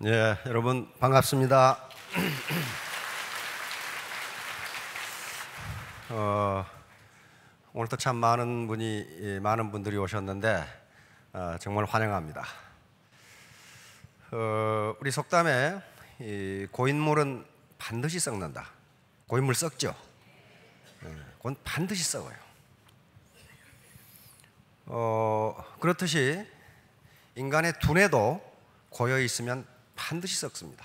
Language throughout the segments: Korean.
예, 여러분 반갑습니다. 오늘도 참 많은 분들이 오셨는데 정말 환영합니다. 우리 속담에 고인물은 반드시 썩는다. 고인물 썩죠? 그건 반드시 썩어요. 그렇듯이 인간의 두뇌도 고여 있으면 반드시 썩습니다.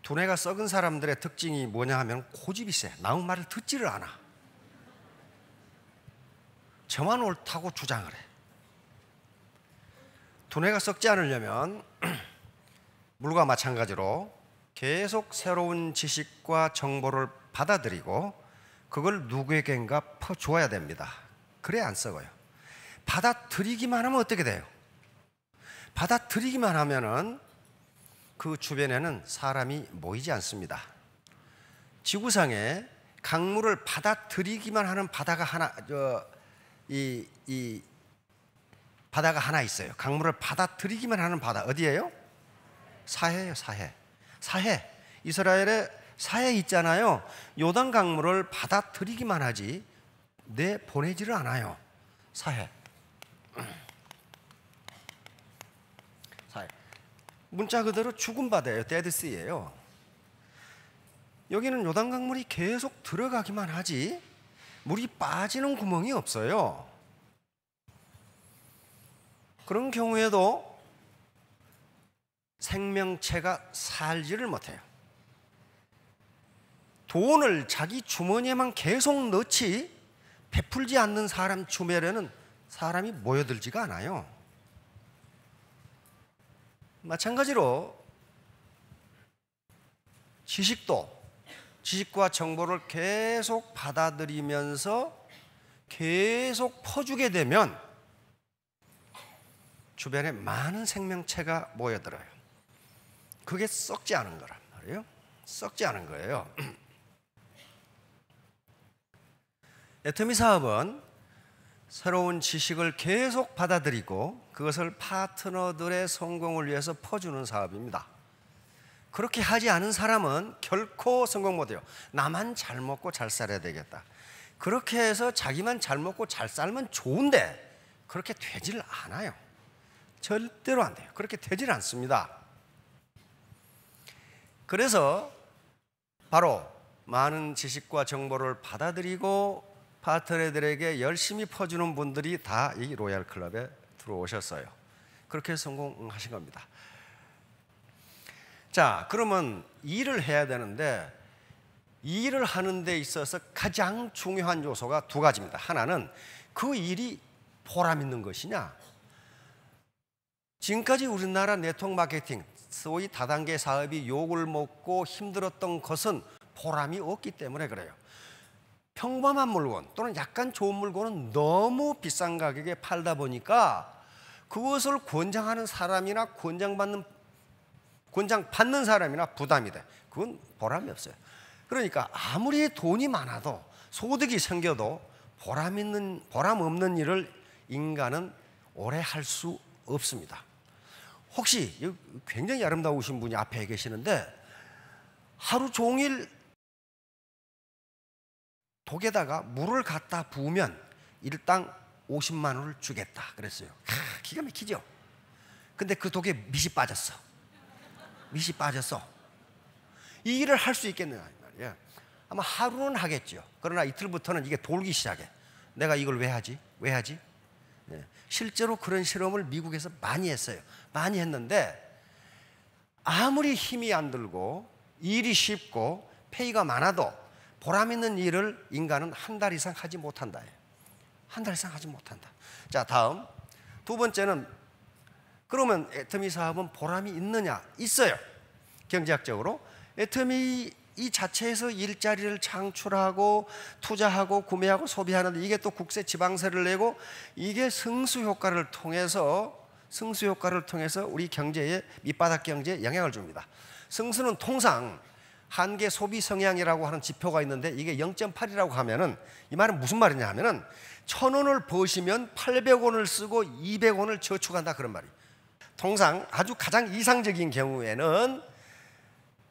두뇌가 썩은 사람들의 특징이 뭐냐 하면 고집이 세. 남의 말을 듣지를 않아. 저만 옳다고 주장을 해. 두뇌가 썩지 않으려면 물과 마찬가지로 계속 새로운 지식과 정보를 받아들이고 그걸 누구에겐가 퍼주어야 됩니다. 그래야 안 썩어요. 받아들이기만 하면 어떻게 돼요? 받아들이기만 하면은 그 주변에는 사람이 모이지 않습니다. 지구상에 강물을 받아들이기만 하는 바다가 바다가 하나 있어요. 강물을 받아들이기만 하는 바다 어디예요? 사해예요. 사해. 이스라엘의 사해 있잖아요. 요단 강물을 받아들이기만 하지 내보내지를 않아요. 사해. 문자 그대로 죽은 바다예요. 데드시예요. 여기는 요단 강물이 계속 들어가기만 하지 물이 빠지는 구멍이 없어요. 그런 경우에도 생명체가 살지를 못해요. 돈을 자기 주머니에만 계속 넣지 베풀지 않는 사람 주변에는 사람이 모여들지가 않아요. 마찬가지로 지식과 정보를 계속 받아들이면서 계속 퍼주게 되면 주변에 많은 생명체가 모여들어요. 그게 썩지 않은 거란 말이에요. 썩지 않은 거예요. 애터미 사업은 새로운 지식을 계속 받아들이고 그것을 파트너들의 성공을 위해서 퍼주는 사업입니다. 그렇게 하지 않은 사람은 결코 성공 못해요. 나만 잘 먹고 잘 살아야 되겠다. 그렇게 해서 자기만 잘 먹고 잘 살면 좋은데 그렇게 되질 않아요. 절대로 안 돼요. 그렇게 되질 않습니다. 그래서 바로 많은 지식과 정보를 받아들이고 파트너들에게 열심히 퍼주는 분들이 다 이 로얄 클럽에 들어오셨어요. 그렇게 성공하신 겁니다. 자, 그러면 일을 해야 되는데 일을 하는 데 있어서 가장 중요한 요소가 두 가지입니다. 하나는 그 일이 보람 있는 것이냐. 지금까지 우리나라 네트워크 마케팅, 소위 다단계 사업이 욕을 먹고 힘들었던 것은 보람이 없기 때문에 그래요. 평범한 물건 또는 약간 좋은 물건은 너무 비싼 가격에 팔다 보니까 그것을 권장하는 사람이나 권장받는 사람이나 부담이 돼. 그건 보람이 없어요. 그러니까 아무리 돈이 많아도 소득이 생겨도 보람 없는 일을 인간은 오래 할 수 없습니다. 혹시 굉장히 아름다우신 분이 앞에 계시는데 하루 종일 독에다가 물을 갖다 부으면 일당 50만 원을 주겠다 그랬어요. 기가 막히죠? 근데 그 독에 밑이 빠졌어. 이 일을 할 수 있겠느냐 말이야. 아마 하루는 하겠죠. 그러나 이틀부터는 이게 돌기 시작해. 내가 이걸 왜 하지? 네. 실제로 그런 실험을 미국에서 많이 했어요. 많이 했는데 아무리 힘이 안 들고 일이 쉽고 페이가 많아도 보람 있는 일을 인간은 한 달 이상 하지 못한다. 한 달 이상 하지 못한다. 자, 다음 두 번째는 그러면 애터미 사업은 보람이 있느냐? 있어요. 경제학적으로 애터미 이 자체에서 일자리를 창출하고 투자하고 구매하고 소비하는데 이게 또 국세 지방세를 내고 이게 승수 효과를 통해서 우리 경제에 밑바닥 경제에 영향을 줍니다. 승수는 통상 한계 소비 성향이라고 하는 지표가 있는데 이게 0.8이라고 하면은 이 말은 무슨 말이냐 하면은 1,000원을 버시면 800원을 쓰고 200원을 저축한다 그런 말이에요. 통상 아주 가장 이상적인 경우에는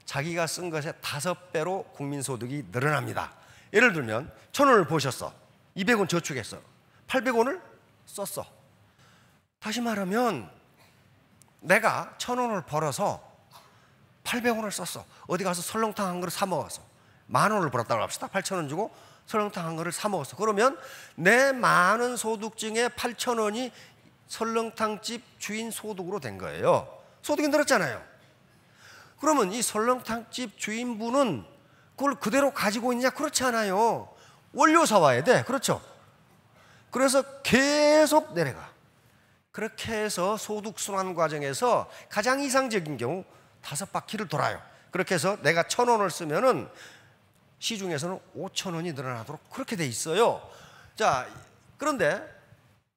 자기가 쓴 것의 5배로 국민소득이 늘어납니다. 예를 들면 1,000원을 버셨어. 200원 저축했어. 800원을 썼어. 다시 말하면 내가 1,000원을 벌어서 800원을 썼어. 어디 가서 설렁탕 한 그릇 사 먹었어. 10,000원을 벌었다고 합시다. 8,000원 주고 설렁탕 한 그릇 사 먹었어. 그러면 내 많은 소득 중에 8,000원이 설렁탕집 주인 소득으로 된 거예요. 소득이 늘었잖아요. 그러면 이 설렁탕집 주인분은 그걸 그대로 가지고 있냐? 그렇지 않아요. 원료 사와야 돼. 그렇죠? 그래서 계속 내려가. 그렇게 해서 소득순환 과정에서 가장 이상적인 경우 5바퀴를 돌아요. 그렇게 해서 내가 1,000원을 쓰면은 시중에서는 5,000원이 늘어나도록 그렇게 돼 있어요. 자, 그런데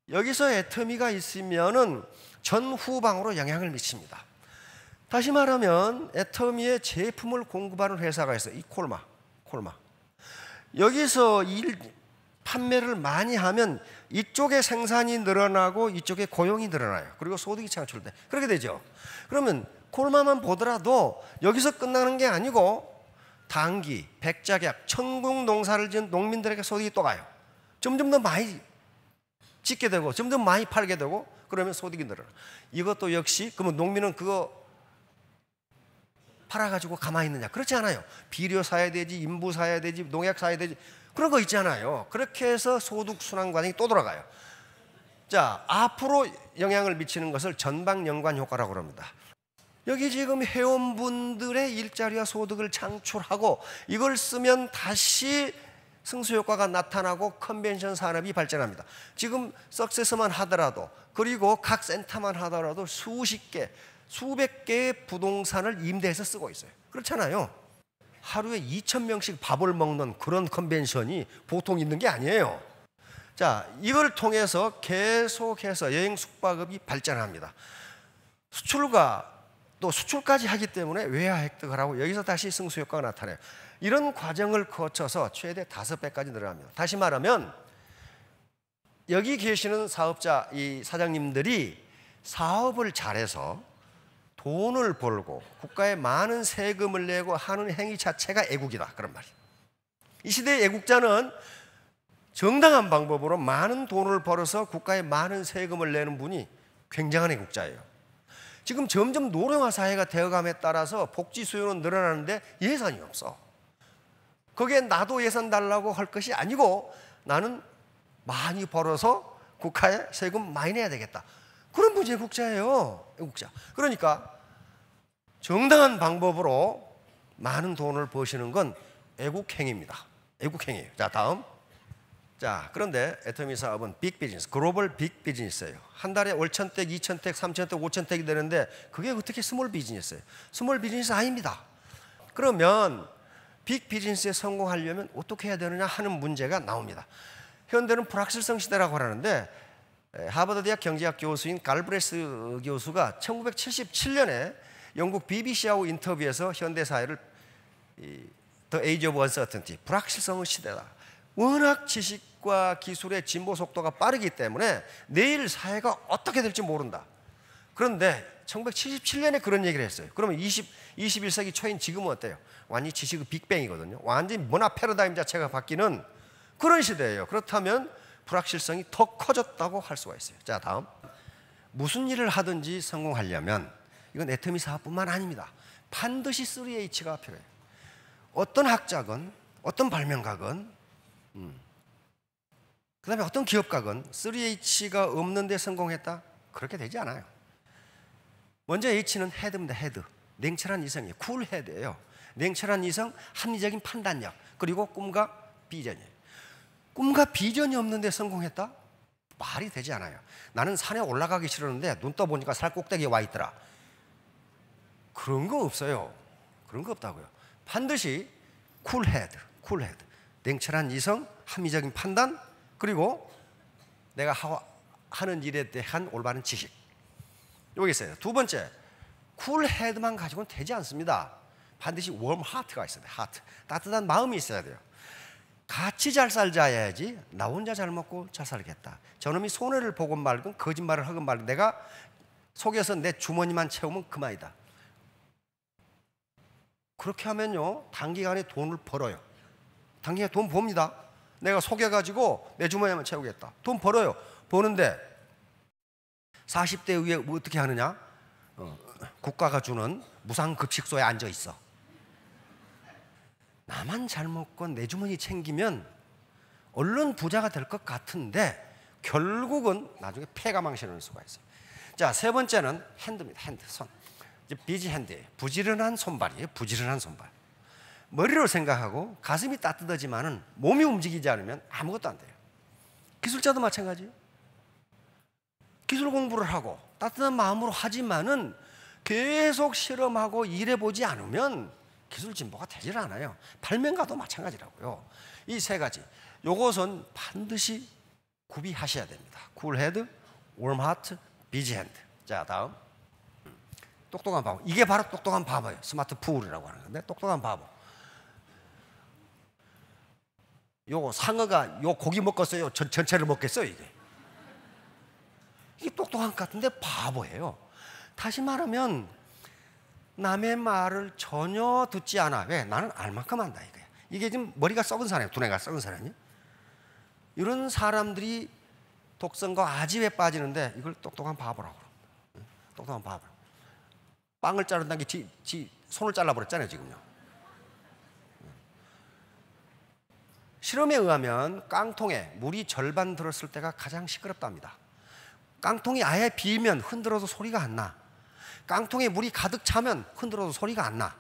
여기서 애터미가 있으면은 전후방으로 영향을 미칩니다. 다시 말하면 애터미의 제품을 공급하는 회사가 있어요. 이 콜마. 여기서 판매를 많이 하면 이쪽에 생산이 늘어나고 이쪽에 고용이 늘어나요. 그리고 소득이 창출돼. 그렇게 되죠. 그러면 콜마만 보더라도 여기서 끝나는 게 아니고 당기, 백작약, 천국 농사를 지은 농민들에게 소득이 또 가요. 점점 더 많이 짓게 되고 점점 많이 팔게 되고 그러면 소득이 늘어나. 이것도 역시 그러면 농민은 그거 팔아가지고 가만히 있느냐? 그렇지 않아요. 비료 사야 되지, 인부 사야 되지, 농약 사야 되지, 그런 거 있잖아요. 그렇게 해서 소득순환 과정이 또 돌아가요. 자, 앞으로 영향을 미치는 것을 전방연관 효과라고 합니다. 여기 지금 회원분들의 일자리와 소득을 창출하고 이걸 쓰면 다시 승수효과가 나타나고 컨벤션 산업이 발전합니다. 지금 석세서만 하더라도 그리고 각 센터만 하더라도 수십 개, 수백 개의 부동산을 임대해서 쓰고 있어요. 그렇잖아요. 하루에 2,000명씩 밥을 먹는 그런 컨벤션이 보통 있는 게 아니에요. 자, 이걸 통해서 계속해서 여행 숙박업이 발전합니다. 수출과 또 수출까지 하기 때문에 외화 획득을 하고 여기서 다시 승수효과가 나타나요. 이런 과정을 거쳐서 최대 5배까지 늘어납니다. 다시 말하면 여기 계시는 사업자, 이 사장님들이 사업을 잘해서 돈을 벌고 국가에 많은 세금을 내고 하는 행위 자체가 애국이다 그런 말이에요. 이 시대의 애국자는 정당한 방법으로 많은 돈을 벌어서 국가에 많은 세금을 내는 분이 굉장한 애국자예요. 지금 점점 노령화 사회가 되어감에 따라서 복지 수요는 늘어나는데 예산이 없어. 거기에 나도 예산 달라고 할 것이 아니고 나는 많이 벌어서 국가에 세금 많이 내야 되겠다. 그런 분이 애국자예요. 애국자. 그러니까 정당한 방법으로 많은 돈을 버시는 건 애국행위입니다. 애국행위예요. 자, 다음. 자, 그런데 애터미 사업은 빅 비즈니스, 글로벌 빅 비즈니스예요. 한 달에 5,000택, 2,000택, 3,000택, 5,000택이 되는데 그게 어떻게 스몰 비즈니스예요? 스몰 비즈니스 아닙니다. 그러면 빅 비즈니스에 성공하려면 어떻게 해야 되느냐 하는 문제가 나옵니다. 현대는 불확실성 시대라고 하는데 하버드 대학 경제학 교수인 갈브레스 교수가 1977년에 영국 BBC하고 인터뷰에서 현대 사회를 The Age of Uncertainty, 불확실성의 시대다. 워낙 지식과 기술의 진보 속도가 빠르기 때문에 내일 사회가 어떻게 될지 모른다. 그런데 1977년에 그런 얘기를 했어요. 그러면 21세기 초인 지금은 어때요? 완전히 지식의 빅뱅이거든요. 완전히 문화 패러다임 자체가 바뀌는 그런 시대예요. 그렇다면 불확실성이 더 커졌다고 할 수가 있어요. 자, 다음. 무슨 일을 하든지 성공하려면 이건 애터미 사업뿐만 아닙니다. 반드시 3H가 필요해요. 어떤 학자건 어떤 발명가건 그 다음에 어떤 기업가건 3H가 없는데 성공했다? 그렇게 되지 않아요. 먼저 H는 헤드입니다. 헤드. 냉철한 이성이에요. 쿨 헤드예요. 냉철한 이성, 합리적인 판단력, 그리고 꿈과 비전이에요. 꿈과 비전이 없는데 성공했다? 말이 되지 않아요. 나는 산에 올라가기 싫었는데 눈 떠보니까 산 꼭대기에 와 있더라. 그런 거 없어요. 그런 거 없다고요. 반드시 쿨 헤드, 쿨 헤드. 냉철한 이성, 합리적인 판단, 그리고 내가 하는 일에 대한 올바른 지식. 여기 있어요. 두 번째, 쿨 헤드만 가지고는 되지 않습니다. 반드시 warm heart가 있어야 돼요. heart. 따뜻한 마음이 있어야 돼요. 같이 잘 살자 해야지 나 혼자 잘 먹고 잘 살겠다. 저놈이 손해를 보건 말건 거짓말을 하건 말건 내가 속여서 내 주머니만 채우면 그만이다. 그렇게 하면요 단기간에 돈을 벌어요. 단기간에 돈 봅니다. 내가 속여가지고 내 주머니만 채우겠다. 돈 벌어요. 버는데 40대 위에 어떻게 하느냐? 국가가 주는 무상급식소에 앉아 있어. 나만 잘 먹고 내 주머니 챙기면 얼른 부자가 될 것 같은데 결국은 나중에 폐가 망신을 수가 있어요. 자, 세 번째는 핸드입니다. 핸드, 손. 비지 핸드예요. 부지런한 손발이에요. 부지런한 손발. 머리로 생각하고 가슴이 따뜻하지만은 몸이 움직이지 않으면 아무것도 안 돼요. 기술자도 마찬가지예요. 기술 공부를 하고 따뜻한 마음으로 하지만은 계속 실험하고 일해보지 않으면 기술 진보가 되질 않아요. 발명가도 마찬가지라고요. 이 세 가지, 요것은 반드시 구비하셔야 됩니다. 쿨 헤드, 웜 하트, 비지 핸드. 자, 다음 똑똑한 바보. 이게 바로 똑똑한 바보예요. 스마트 푸울이라고 하는 건데 똑똑한 바보. 요거 상어가 요 고기 먹겠어요? 전체를 먹겠어요? 이게 똑똑한 것 같은데 바보예요. 다시 말하면 남의 말을 전혀 듣지 않아. 왜? 나는 알 만큼 안다 이거야. 이게 지금 머리가 썩은 사람이에요. 두뇌가 썩은 사람이. 이런 사람들이 독성과 아집에 빠지는데 이걸 똑똑한 바보라고 그럽니다. 똑똑한 바보. 빵을 자른다는 게 지 손을 잘라버렸잖아요 지금요. 실험에 의하면 깡통에 물이 절반 들었을 때가 가장 시끄럽답니다. 깡통이 아예 비면 흔들어도 소리가 안 나. 깡통에 물이 가득 차면 흔들어도 소리가 안 나.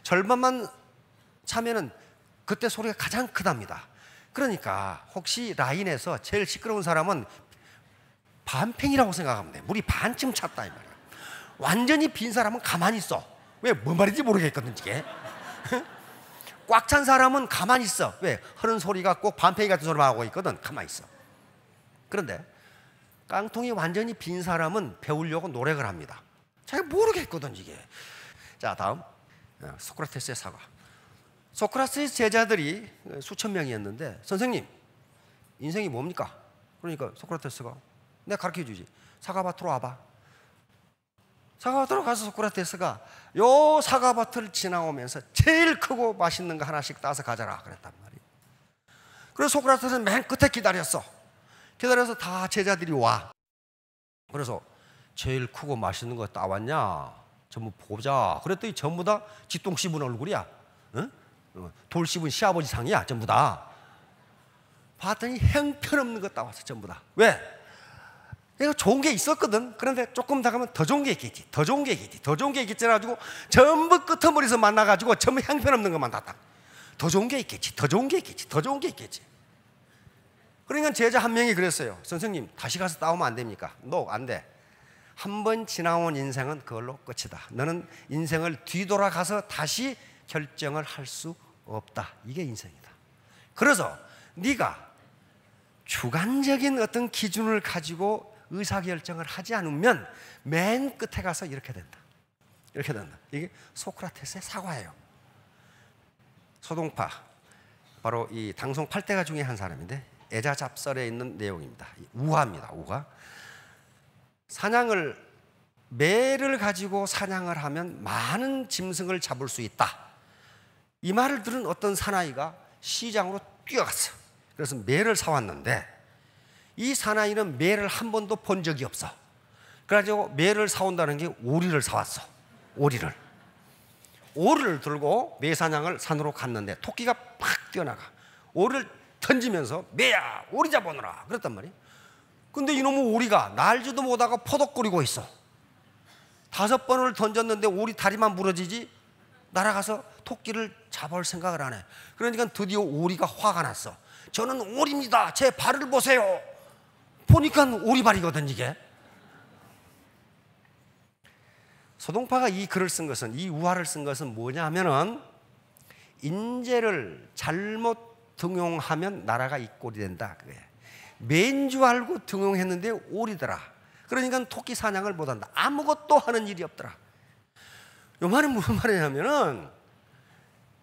절반만 차면은 그때 소리가 가장 크답니다. 그러니까 혹시 라인에서 제일 시끄러운 사람은 반팽이라고 생각하면 돼. 물이 반쯤 찼다 이 말이야. 완전히 빈 사람은 가만히 있어. 왜? 뭔 말인지 모르겠거든 이게. 꽉 찬 사람은 가만히 있어. 왜? 흐른 소리가 꼭 반팽이 같은 소리만 하고 있거든. 가만히 있어. 그런데 깡통이 완전히 빈 사람은 배우려고 노력을 합니다. 잘 모르겠거든 이게. 자, 다음 소크라테스의 사과. 소크라테스 제자들이 수천 명이었는데 선생님 인생이 뭡니까? 그러니까 소크라테스가 내가 가르쳐주지. 사과밭으로 와봐. 사과밭으로 가서 소크라테스가 요 사과밭을 지나오면서 제일 크고 맛있는 거 하나씩 따서 가져라 그랬단 말이에요. 그래서 소크라테스는 맨 끝에 기다렸어. 기다려서 다 제자들이 와. 그래서 제일 크고 맛있는 거 따왔냐? 전부 보자. 그랬더니 전부 다 쥐똥 씹은 얼굴이야. 응? 돌 씹은 시아버지 상이야. 전부 다. 봤더니 형편없는 거 따왔어. 전부 다. 왜? 내가 좋은 게 있었거든. 그런데 조금 더 가면 더 좋은 게 있겠지. 더 좋은 게 있겠지. 더 좋은 게 있겠지 해가지고 전부 끄트머리에서 만나가지고 전부 형편없는 것만 땄다. 더 좋은 게 있겠지. 더 좋은 게 있겠지. 더 좋은 게 있겠지. 그러니까 제자 한 명이 그랬어요. 선생님 다시 가서 따오면 안 됩니까? No, 안 돼. 한 번 지나온 인생은 그걸로 끝이다. 너는 인생을 뒤돌아가서 다시 결정을 할 수 없다. 이게 인생이다. 그래서 네가 주관적인 어떤 기준을 가지고 의사결정을 하지 않으면 맨 끝에 가서 이렇게 된다. 이렇게 된다. 이게 소크라테스의 사과예요. 소동파, 바로 이 당송 8대가 중에 한 사람인데 애자잡설에 있는 내용입니다. 우화입니다. 우화. 사냥을 매를 가지고 사냥을 하면 많은 짐승을 잡을 수 있다. 이 말을 들은 어떤 사나이가 시장으로 뛰어갔어. 그래서 매를 사왔는데 이 사나이는 매를 한 번도 본 적이 없어. 그래가지고 매를 사온다는 게 오리를 사왔어. 오리를 들고 매 사냥을 산으로 갔는데 토끼가 팍 뛰어나가. 오리를 던지면서 매야 오리 잡아오너라 그랬단 말이야. 근데 이놈의 오리가 날지도 못하고 포덕거리고 있어. 5번을 던졌는데 오리 다리만 부러지지 날아가서 토끼를 잡아올 생각을 안 해. 그러니까 드디어 오리가 화가 났어. 저는 오리입니다. 제 발을 보세요. 보니까 오리발이거든 이게. 소동파가 이 글을 쓴 것은, 이 우화를 쓴 것은 뭐냐 하면은 인재를 잘못 등용하면 나라가 이 꼴이 된다 그거예요. 매인 줄 알고 등용했는데 오리더라. 그러니까 토끼 사냥을 못한다. 아무것도 하는 일이 없더라. 이 말은 무슨 말이냐면은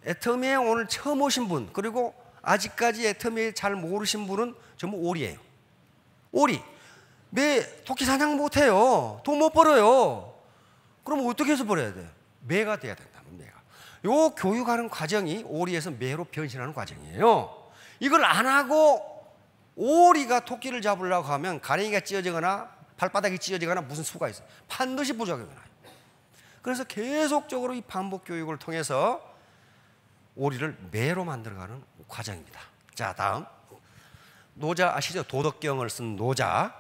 애터미에 오늘 처음 오신 분, 그리고 아직까지 애터미에 잘 모르신 분은 전부 오리예요. 오리. 매 토끼 사냥 못해요. 돈 못 벌어요. 그럼 어떻게 해서 벌어야 돼요? 매가 돼야 된다면 매가. 요 교육하는 과정이 오리에서 매로 변신하는 과정이에요. 이걸 안 하고 오리가 토끼를 잡으려고 하면 가랭이가 찢어지거나 발바닥이 찢어지거나 무슨 수가 있어요. 반드시 부작용이 나요. 그래서 계속적으로 이 반복 교육을 통해서 오리를 매로 만들어가는 과정입니다. 자, 다음 노자 아시죠? 도덕경을 쓴 노자.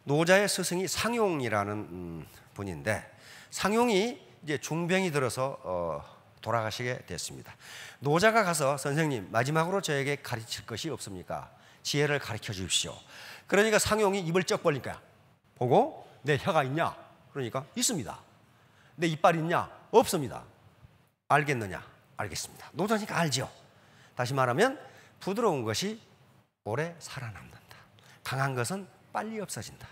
노자의 스승이 상용이라는 분인데, 상용이 이제 중병이 들어서 돌아가시게 됐습니다. 노자가 가서 선생님 마지막으로 저에게 가르칠 것이 없습니까? 지혜를 가르쳐 주십시오. 그러니까 상용이 입을 쩍 벌리니까 보고 내 혀가 있냐? 그러니까 있습니다. 내 이빨 있냐? 없습니다. 알겠느냐? 알겠습니다. 노자니까 알죠. 다시 말하면 부드러운 것이 오래 살아남는다. 강한 것은 빨리 없어진다.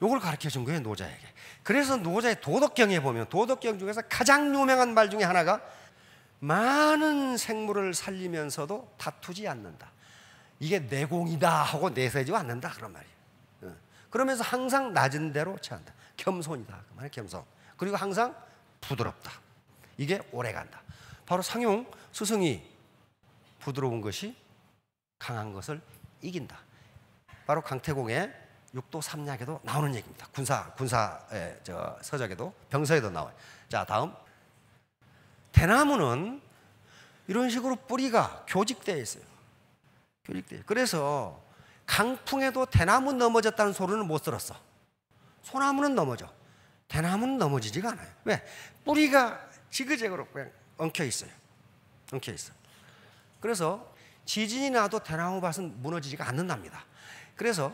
요걸 가르쳐 준 거예요, 노자에게. 그래서 노자의 도덕경에 보면 도덕경 중에서 가장 유명한 말 중에 하나가 많은 생물을 살리면서도 다투지 않는다. 이게 내공이다 하고 내세지 않는다 그런 말이에요. 그러면서 항상 낮은 대로 처한다. 겸손이다 그 말이에요. 겸손. 그리고 항상 부드럽다. 이게 오래간다. 바로 상용 스승이 부드러운 것이 강한 것을 이긴다. 바로 강태공의 육도 삼약에도 나오는 얘기입니다. 군사의 서적에도 병서에도 나와요. 자, 다음 대나무는 이런 식으로 뿌리가 교직되어 있어요. 교직되어. 그래서 강풍에도 대나무 넘어졌다는 소리는 못 들었어. 소나무는 넘어져. 대나무는 넘어지지가 않아요. 왜? 뿌리가 지그재그로 그냥 엉켜 있어요. 엉켜 있어. 그래서 지진이 나도 대나무 밭은 무너지지가 않는답니다. 그래서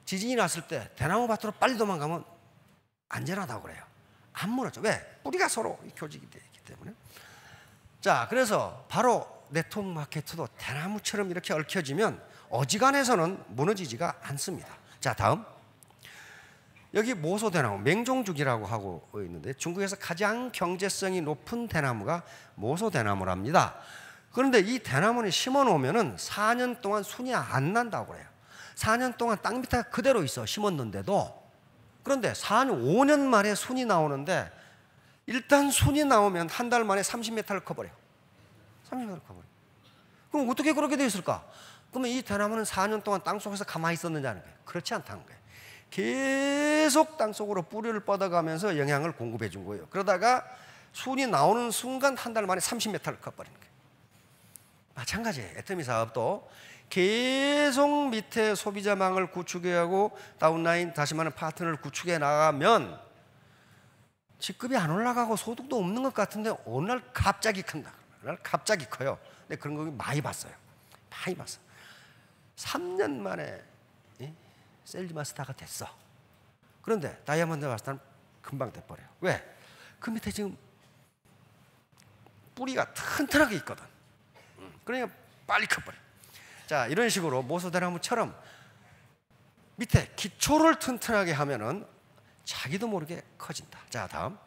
지진이 났을 때 대나무 밭으로 빨리 도망가면 안전하다고 그래요. 안 무너져. 왜? 뿌리가 서로 교직이 되어 있기 때문에. 자, 그래서 바로 네트워크 마케트도 대나무처럼 이렇게 얽혀지면 어지간해서는 무너지지가 않습니다. 자, 다음 여기 모소대나무, 맹종죽이라고 하고 있는데 중국에서 가장 경제성이 높은 대나무가 모소대나무랍니다. 그런데 이 대나무는 심어놓으면 4년 동안 순이 안 난다고 그래요. 4년 동안 땅 밑에 그대로 있어, 심었는데도. 그런데 4년, 5년 만에 순이 나오는데 일단 순이 나오면 한 달 만에 30m를 커버려요. 30m를 커버려요. 그럼 어떻게 그렇게 되어 있을까? 그러면 이 대나무는 4년 동안 땅 속에서 가만히 있었는지 아는 거예요. 그렇지 않다는 거예요. 계속 땅 속으로 뿌리를 뻗어가면서 영양을 공급해 준 거예요. 그러다가 순이 나오는 순간 한 달 만에 30m를 커버리는 거예요. 마찬가지예요. 애터미 사업도 계속 밑에 소비자망을 구축해가고 다운라인, 다시 말하면 파트너를 구축해 나가면 직급이 안 올라가고 소득도 없는 것 같은데 어느 날 갑자기 큰다. 어느 날 갑자기 커요. 근데 그런 거 많이 봤어요. 많이 봤어요. 3년 만에 셀즈 마스터가 됐어. 그런데 다이아몬드 마스터는 금방 돼버려요. 왜? 그 밑에 지금 뿌리가 튼튼하게 있거든. 그러니까 빨리 커버려. 자, 이런 식으로 모소대나무처럼 밑에 기초를 튼튼하게 하면은 자기도 모르게 커진다. 자, 다음.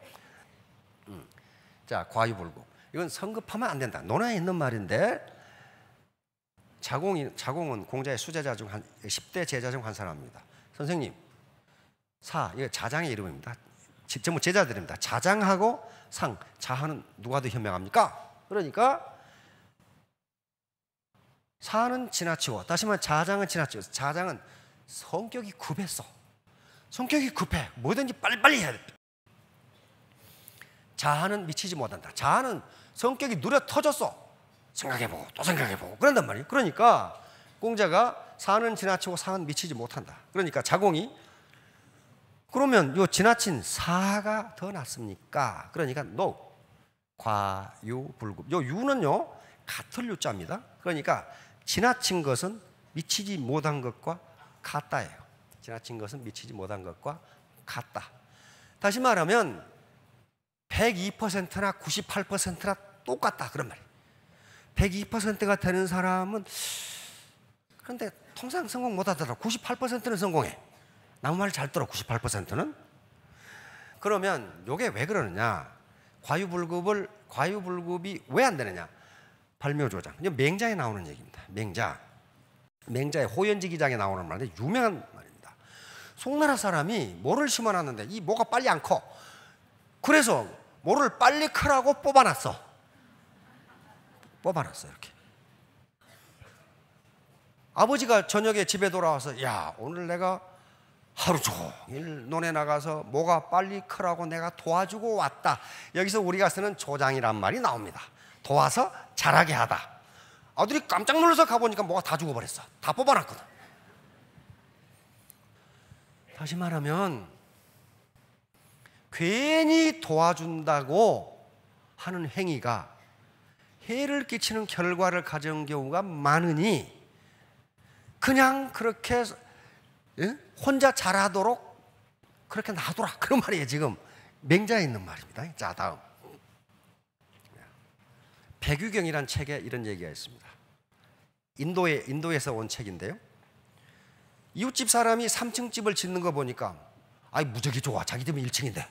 자, 과유불급. 이건 성급하면 안 된다. 논어에 있는 말인데 자공은 공자의 수제자 중 한 10대 제자 중 한 사람입니다. 선생님, 이거 자장의 이름입니다. 전부 제자들입니다. 자장하고 상, 자하는 누가 더 현명합니까? 그러니까 사는 지나치고, 다시 말해 자장은 지나치고, 자장은 성격이 급했어. 성격이 급해. 뭐든지 빨리빨리 해야 돼. 자하는 미치지 못한다. 자하는 성격이 누려 터졌어. 생각해보고 또 생각해보고 그런단 말이에요. 그러니까 공자가 사는 지나치고 상은 미치지 못한다. 그러니까 자공이 그러면 요 지나친 사가 더 낫습니까? 그러니까 no. 과유불급. 요 유는요 같을 유자입니다. 그러니까 지나친 것은 미치지 못한 것과 같다예요. 지나친 것은 미치지 못한 것과 같다. 다시 말하면 102%나 98%나 똑같다 그런 말이에요. 102%가 되는 사람은 그런데 통상 성공 못하더라도 98%는 성공해. 나무 말 잘 들어. 98%는. 그러면 이게 왜 그러느냐? 과유불급이 왜 안 되느냐? 발묘조장. 이제 맹자에 나오는 얘기입니다. 맹자의 호연지기장에 나오는 말인데 유명한 말입니다. 송나라 사람이 모를 심어놨는데 이 모가 빨리 안 커. 그래서 모를 빨리 크라고 뽑아놨어. 이렇게. 아버지가 저녁에 집에 돌아와서 야, 오늘 내가 하루 종일 논에 나가서 모가 빨리 크라고 내가 도와주고 왔다. 여기서 우리가 쓰는 조장이란 말이 나옵니다. 도와서 자라게 하다. 아들이 깜짝 놀라서 가보니까 모가 다 죽어버렸어. 다 뽑아놨거든. 다시 말하면 괜히 도와준다고 하는 행위가 해를 끼치는 결과를 가져온 경우가 많으니 그냥 그렇게 혼자 자라도록 그렇게 놔둬라. 그런 말이에요. 지금 맹자에 있는 말입니다. 자, 다음. 백유경이라는 책에 이런 얘기가 있습니다. 인도에서 온 책인데요. 이웃집 사람이 3층 집을 짓는 거 보니까 아이 무지하게 좋아. 자기 집은 1층인데.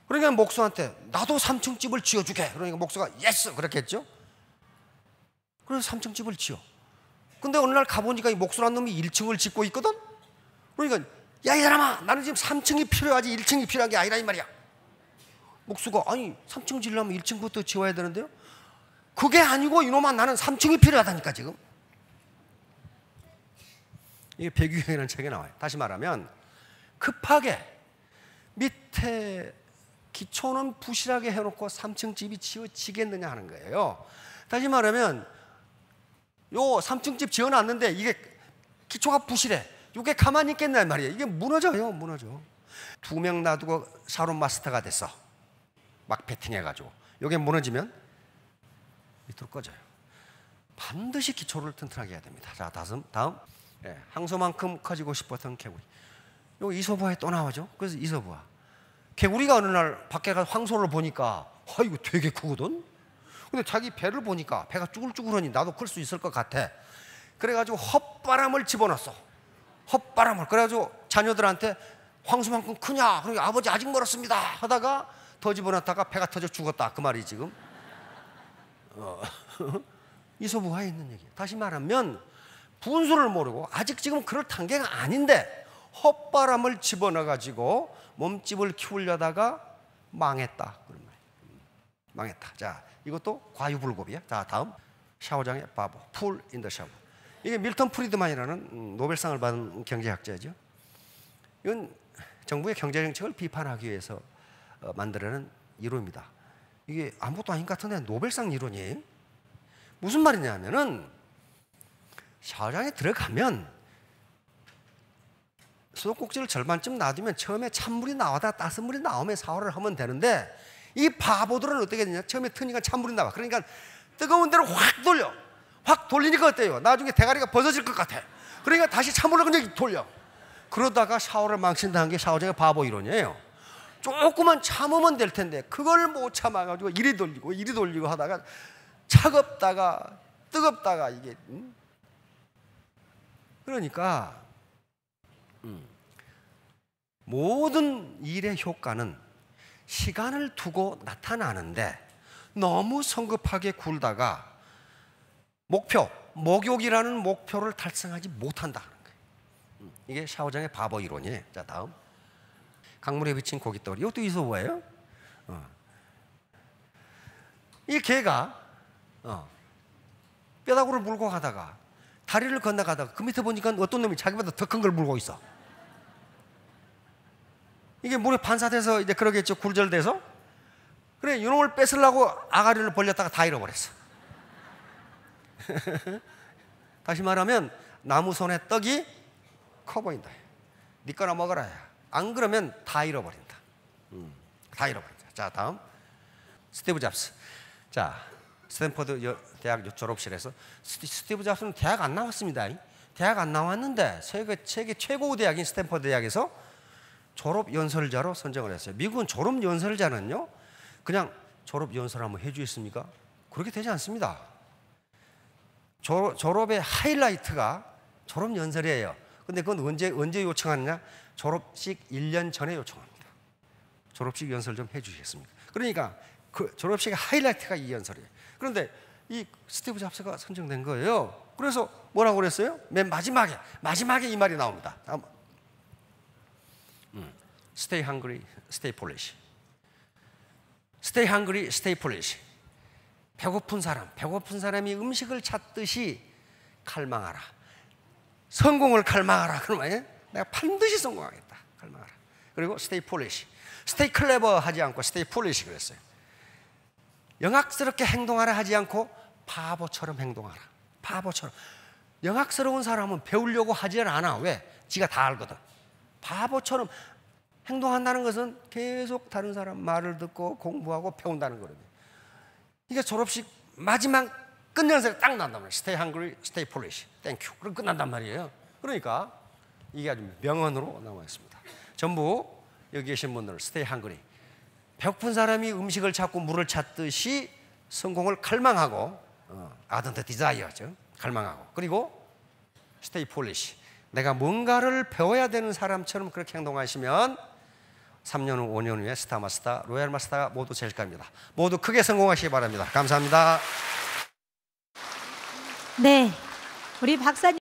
그러니까 목수한테 나도 3층 집을 지어주게. 그러니까 목수가 예스 그렇겠죠. 그래서 3층 집을 지어. 근데 어느 날 가보니까 이 목수란 놈이 1층을 짓고 있거든. 그러니까 야, 이 사람아, 나는 지금 3층이 필요하지 1층이 필요한 게 아니라 이 말이야. 목수가 아니 3층 지으려면 1층부터 지어야 되는데요. 그게 아니고 이놈아, 나는 3층이 필요하다니까 지금. 이게 백유경이라는 책에 나와요. 다시 말하면 급하게 밑에 기초는 부실하게 해놓고 3층 집이 지어지겠느냐 하는 거예요. 다시 말하면 요 3층 집 지어놨는데 이게 기초가 부실해. 이게 가만히 있겠냐 말이에요. 이게 무너져요. 2명 놔두고 샤론 마스터가 됐어. 마케팅 해가지고. 이게 무너지면 밑으로 꺼져요. 반드시 기초를 튼튼하게 해야 됩니다. 자, 다음. 항소만큼 커지고 싶었던 개구리. 요 이솝우화에 또 나오죠. 그래서 이솝우화. 개구리가 어느 날 밖에 가서 황소를 보니까 이거 되게 크거든. 근데 자기 배를 보니까 배가 쭈글쭈글하니 나도 클 수 있을 것 같아. 그래가지고 헛바람을 집어넣었어. 그래가지고 자녀들한테 황소만큼 크냐? 그러니까 아버지 아직 멀었습니다 하다가 더 집어넣다가 배가 터져 죽었다. 그 말이 지금 이솝우화에 있는 얘기예요. 다시 말하면 분수를 모르고 아직 지금 그럴 단계가 아닌데 헛바람을 집어넣어가지고 몸집을 키우려다가 망했다. 그런 말이에요. 망했다. 자, 이것도 과유불급이야. 자, 다음. 샤오장의 바보. 풀 인 더 샤워. 이게 밀턴 프리드만이라는 노벨상을 받은 경제학자죠. 이건 정부의 경제정책을 비판하기 위해서 만들어낸 이론입니다. 이게 아무것도 아닌 것 같은데 노벨상 이론이에요. 무슨 말이냐면은 샤워장에 들어가면 수도꼭지를 절반쯤 놔두면 처음에 찬물이 나오다 따뜻물이 나오면 샤워를 하면 되는데 이 바보들은 어떻게 되냐? 처음에 트니까 찬물이 나와. 그러니까 뜨거운 데로 확 돌리니까 어때요? 나중에 대가리가 벗어질 것 같아. 그러니까 다시 찬물을 그냥 돌려. 그러다가 샤워를 망친다는 게 샤워장의 바보 이론이에요. 조금만 참으면 될 텐데 그걸 못 참아가지고 이리 돌리고 하다가 차갑다가 뜨겁다가 이게 그러니까 모든 일의 효과는 시간을 두고 나타나는데 너무 성급하게 굴다가 목욕이라는 목표를 달성하지 못한다는 거예요. 이게 샤오장의 바보 이론이에요. 자, 다음. 강물에 비친 고깃덩어리. 이것도 이솝우화예요. 이 개가 뼈다구를 물고 가다가 다리를 건너가다가 그 밑에 보니까 어떤 놈이 자기보다 더 큰 걸 물고 있어. 이게 물에 반사돼서 이제 그러겠죠. 굴절돼서. 그래, 이놈을 뺏으려고 아가리를 벌렸다가 다 잃어버렸어. 다시 말하면 나무 손에 떡이 커 보인다. 네 거나 먹어라. 안 그러면 다 잃어버린다. 다 잃어버린다. 자, 다음. 스티브 잡스. 자, 스탠퍼드 대학 졸업실에서 스티브 잡스는 대학 안 나왔습니다. 대학 안 나왔는데 세계 최고 대학인 스탠퍼드 대학에서 졸업 연설자로 선정을 했어요. 미국은 졸업 연설자는요, 그냥 졸업 연설 한번 해주겠습니까? 그렇게 되지 않습니다. 졸업의 하이라이트가 졸업 연설이에요. 근데 그건 언제 요청하느냐? 졸업식 1년 전에 요청합니다. 졸업식 연설 좀 해주시겠습니까? 그러니까 그 졸업식의 하이라이트가 이 연설이에요. 그런데 이 스티브 잡스가 선정된 거예요. 그래서 뭐라고 그랬어요? 맨 마지막에 이 말이 나옵니다. Stay hungry, stay foolish. Stay hungry, stay foolish. 배고픈 사람이 음식을 찾듯이 갈망하라. 성공을 갈망하라. 그러면 내가 반드시 성공하겠다. 갈망하라. 그리고 stay foolish. stay clever 하지 않고 stay foolish 그랬어요. 영악스럽게 행동하라 하지 않고 바보처럼 행동하라. 바보처럼. 영악스러운 사람은 배우려고 하지 않아. 왜? 지가 다 알거든. 바보처럼 행동한다는 것은 계속 다른 사람 말을 듣고 공부하고 배운다는 거거든요. 이게 졸업식 마지막 끝연설이 딱 난단 말이에요. Stay hungry, stay foolish. Thank you. 그럼 끝난단 말이에요. 그러니까 이게 아주 명언으로 나와 있습니다. 전부 여기 계신 분들 Stay hungry. 배고픈 사람이 음식을 찾고 물을 찾듯이 성공을 갈망하고 ardent desire죠. 갈망하고. 그리고 Stay foolish. 내가 뭔가를 배워야 되는 사람처럼 그렇게 행동하시면 3년 후, 5년 후에 스타마스터, 로얄 마스터가 모두 될 겁니다. 모두 크게 성공하시기 바랍니다. 감사합니다. 네, 우리 박사님